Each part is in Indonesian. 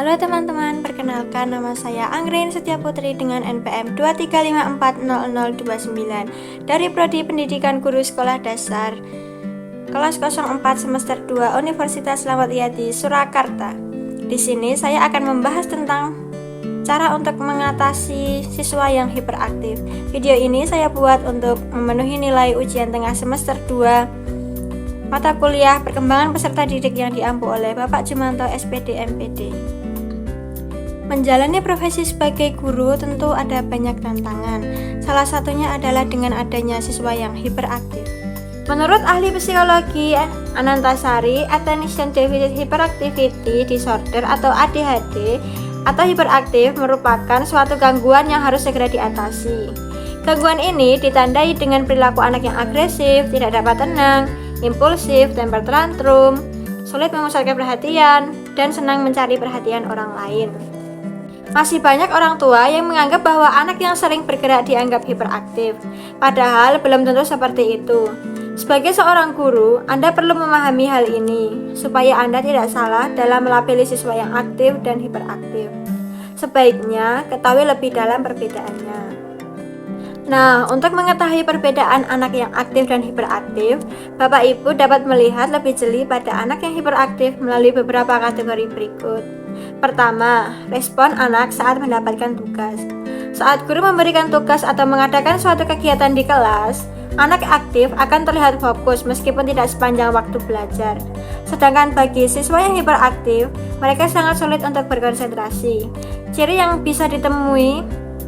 Halo teman-teman, perkenalkan nama saya Anggrin Setia Putri dengan NPM 235400029 dari Prodi Pendidikan Guru Sekolah Dasar kelas 04 semester 2 Universitas Slamet Riyadi Surakarta. Di sini saya akan membahas tentang cara untuk mengatasi siswa yang hiperaktif. Video ini saya buat untuk memenuhi nilai ujian tengah semester 2 mata kuliah perkembangan peserta didik yang diampu oleh Bapak Jumanto SPD MPD. Menjalani profesi sebagai guru tentu ada banyak tantangan. Salah satunya adalah dengan adanya siswa yang hiperaktif. Menurut ahli psikologi Anantasari, Attention Deficit Hyperactivity Disorder atau ADHD atau hiperaktif merupakan suatu gangguan yang harus segera diatasi. Gangguan ini ditandai dengan perilaku anak yang agresif, tidak dapat tenang, impulsif, temper tantrum, sulit memusatkan perhatian, dan senang mencari perhatian orang lain. Masih banyak orang tua yang menganggap bahwa anak yang sering bergerak dianggap hiperaktif, padahal belum tentu seperti itu. Sebagai seorang guru, Anda perlu memahami hal ini, supaya Anda tidak salah dalam melabeli siswa yang aktif dan hiperaktif. Sebaiknya ketahui lebih dalam perbedaannya. Nah, untuk mengetahui perbedaan anak yang aktif dan hiperaktif, Bapak Ibu dapat melihat lebih jeli pada anak yang hiperaktif melalui beberapa kategori berikut. Pertama, respon anak saat mendapatkan tugas. Saat guru memberikan tugas atau mengadakan suatu kegiatan di kelas, anak aktif akan terlihat fokus meskipun tidak sepanjang waktu belajar. Sedangkan bagi siswa yang hiperaktif, mereka sangat sulit untuk berkonsentrasi. Ciri yang bisa ditemui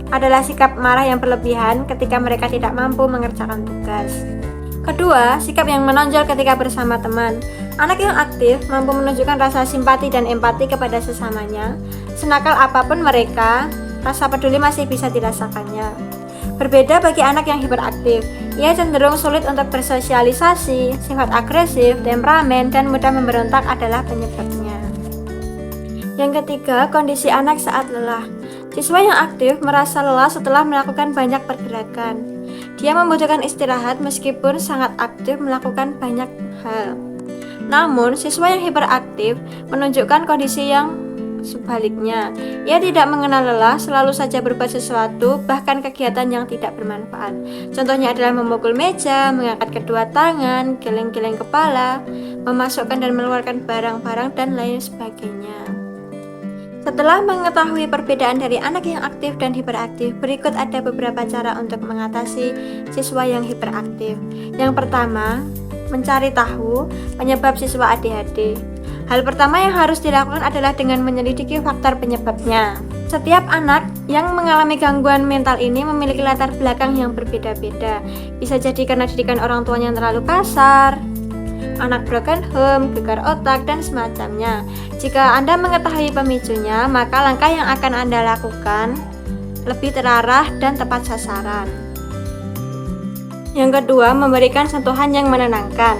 adalah sikap marah yang berlebihan ketika mereka tidak mampu mengerjakan tugas. Kedua, sikap yang menonjol ketika bersama teman. Anak yang aktif mampu menunjukkan rasa simpati dan empati kepada sesamanya. Senakal apapun mereka, rasa peduli masih bisa dirasakannya. Berbeda bagi anak yang hiperaktif, ia cenderung sulit untuk bersosialisasi, sifat agresif, temperamen, dan mudah memberontak adalah penyebabnya. Yang ketiga, kondisi anak saat lelah. Siswa yang aktif merasa lelah setelah melakukan banyak pergerakan. Dia membutuhkan istirahat meskipun sangat aktif melakukan banyak hal. Namun, siswa yang hiperaktif menunjukkan kondisi yang sebaliknya. Ia tidak mengenal lelah, selalu saja berbuat sesuatu, bahkan kegiatan yang tidak bermanfaat. Contohnya adalah memukul meja, mengangkat kedua tangan, geleng-geleng kepala, memasukkan dan mengeluarkan barang-barang, dan lain sebagainya. Setelah mengetahui perbedaan dari anak yang aktif dan hiperaktif, berikut ada beberapa cara untuk mengatasi siswa yang hiperaktif. Yang pertama, mencari tahu penyebab siswa ADHD. Hal pertama yang harus dilakukan adalah dengan menyelidiki faktor penyebabnya. Setiap anak yang mengalami gangguan mental ini memiliki latar belakang yang berbeda-beda. Bisa jadi karena didikan orang tuanya yang terlalu kasar, anak broken home, gegar otak, dan semacamnya. Jika Anda mengetahui pemicunya, maka langkah yang akan Anda lakukan lebih terarah dan tepat sasaran. Yang kedua, memberikan sentuhan yang menenangkan.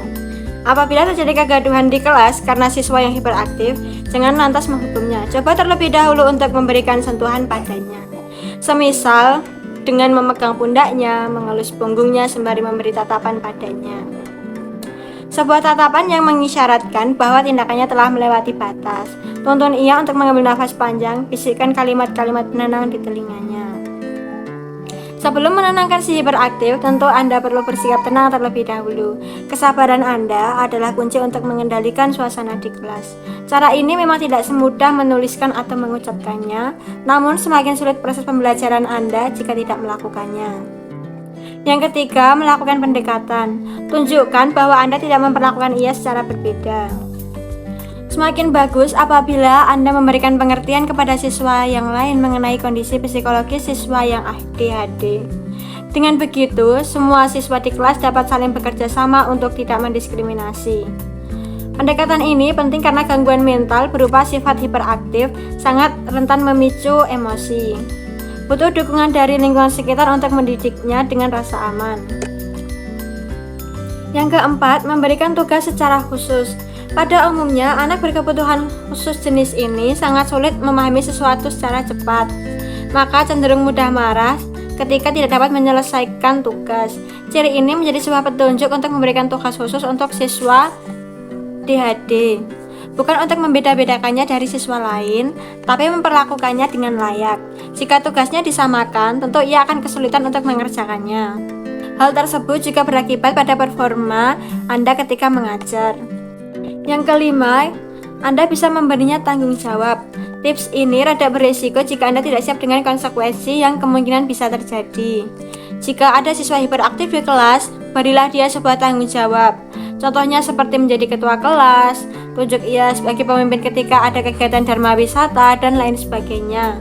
Apabila terjadi kegaduhan di kelas karena siswa yang hiperaktif, jangan lantas menghukumnya. Coba terlebih dahulu untuk memberikan sentuhan padanya. Semisal dengan memegang pundaknya, mengelus punggungnya sembari memberi tatapan padanya. Sebuah tatapan yang mengisyaratkan bahwa tindakannya telah melewati batas. Tuntun ia untuk mengambil nafas panjang, bisikkan kalimat-kalimat penenang di telinganya. Sebelum menenangkan si hiperaktif, tentu Anda perlu bersikap tenang terlebih dahulu. Kesabaran Anda adalah kunci untuk mengendalikan suasana di kelas. Cara ini memang tidak semudah menuliskan atau mengucapkannya, namun semakin sulit proses pembelajaran Anda jika tidak melakukannya. Yang ketiga, melakukan pendekatan. Tunjukkan bahwa Anda tidak memperlakukan ia secara berbeda. Semakin bagus apabila Anda memberikan pengertian kepada siswa yang lain mengenai kondisi psikologis siswa yang ADHD. Dengan begitu, semua siswa di kelas dapat saling bekerja sama untuk tidak mendiskriminasi. Pendekatan ini penting karena gangguan mental berupa sifat hiperaktif sangat rentan memicu emosi. Butuh dukungan dari lingkungan sekitar untuk mendidiknya dengan rasa aman. Yang keempat, memberikan tugas secara khusus. Pada umumnya, anak berkebutuhan khusus jenis ini sangat sulit memahami sesuatu secara cepat, maka cenderung mudah marah ketika tidak dapat menyelesaikan tugas. Ciri ini menjadi sebuah petunjuk untuk memberikan tugas khusus untuk siswa ADHD. bukan untuk membeda-bedakannya dari siswa lain, tapi memperlakukannya dengan layak. Jika tugasnya disamakan, tentu ia akan kesulitan untuk mengerjakannya. Hal tersebut juga berakibat pada performa Anda ketika mengajar. Yang kelima, Anda bisa memberinya tanggung jawab. Tips ini rada berisiko jika Anda tidak siap dengan konsekuensi yang kemungkinan bisa terjadi. Jika ada siswa hiperaktif di kelas, berilah dia sebuah tanggung jawab. Contohnya seperti menjadi ketua kelas, tunjuk ia sebagai pemimpin ketika ada kegiatan dharma wisata, dan lain sebagainya.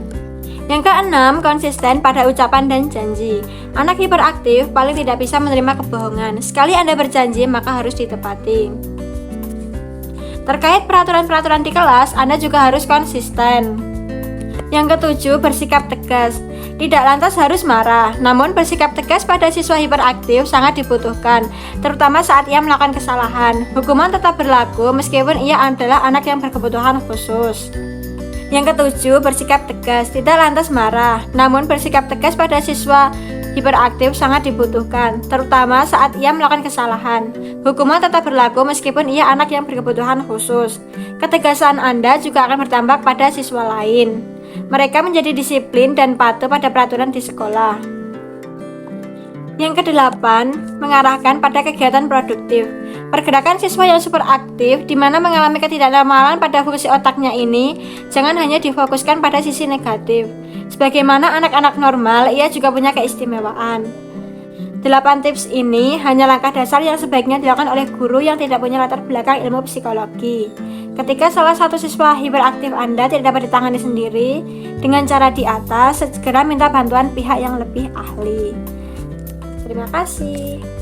Yang keenam, konsisten pada ucapan dan janji. Anak hiperaktif paling tidak bisa menerima kebohongan. Sekali Anda berjanji, maka harus ditepati. Terkait peraturan-peraturan di kelas, Anda juga harus konsisten. Yang ketujuh, bersikap tegas. Tidak lantas harus marah, namun bersikap tegas pada siswa hiperaktif sangat dibutuhkan, terutama saat ia melakukan kesalahan. Hukuman tetap berlaku meskipun ia adalah anak yang berkebutuhan khusus. Yang ketujuh, bersikap tegas. Tidak lantas marah, namun bersikap tegas pada siswa hiperaktif sangat dibutuhkan, terutama saat ia melakukan kesalahan. Hukuman tetap berlaku meskipun ia anak yang berkebutuhan khusus. Ketegasan Anda juga akan berdampak pada siswa lain. Mereka menjadi disiplin dan patuh pada peraturan di sekolah. Yang kedelapan, mengarahkan pada kegiatan produktif. Pergerakan siswa yang super aktif di mana mengalami ketidaknormalan pada fungsi otaknya ini jangan hanya difokuskan pada sisi negatif. Sebagaimana anak-anak normal, ia juga punya keistimewaan. 8 tips ini hanya langkah dasar yang sebaiknya dilakukan oleh guru yang tidak punya latar belakang ilmu psikologi. Ketika salah satu siswa hiperaktif Anda tidak dapat ditangani sendiri dengan cara di atas, segera minta bantuan pihak yang lebih ahli. Terima kasih.